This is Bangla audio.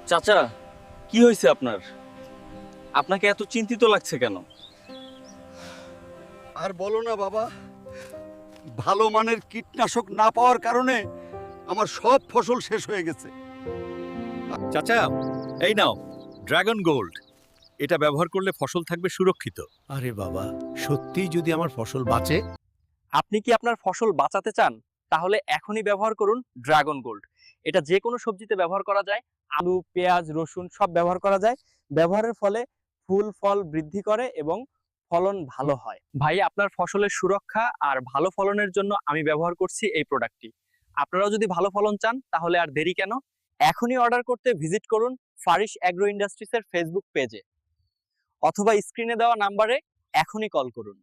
চাচা, কি হয়েছে আপনার? আপনাকে এত চিন্তিত লাগছে কেন? আর বলো না বাবা, ভালো মানের কীটনাশক না পাওয়ার কারণে আমার সব ফসল শেষ হয়ে গেছে। চাচা, এই নাও ড্রাগন গোল্ড। এটা ব্যবহার করলে ফসল থাকবে সুরক্ষিত। আরে বাবা, সত্যিই যদি আমার ফসল বাঁচে। আপনি কি আপনার ফসল বাঁচাতে চান? তাহলে এখনই ব্যবহার করুন ড্রাগন গোল্ড। এটা যে কোনো সবজিতে ব্যবহার করা যায়, আলু, পেঁয়াজ, রসুন সব ব্যবহার করা যায়। ব্যবহারের ফলে ফুল ফল বৃদ্ধি করে এবং ফলন ভালো হয়। ভাই, আপনার ফসলের সুরক্ষা আর ভালো ফলনের জন্য আমি ব্যবহার করছি এই প্রোডাক্টটি। আপনারাও যদি ভালো ফলন চান তাহলে আর দেরি কেন? এখনই অর্ডার করতে ভিজিট করুন ফারিস অ্যাগ্রো ইন্ডাস্ট্রিজের ফেসবুক পেজে অথবা স্ক্রিনে দেওয়া নাম্বারে এখনই কল করুন।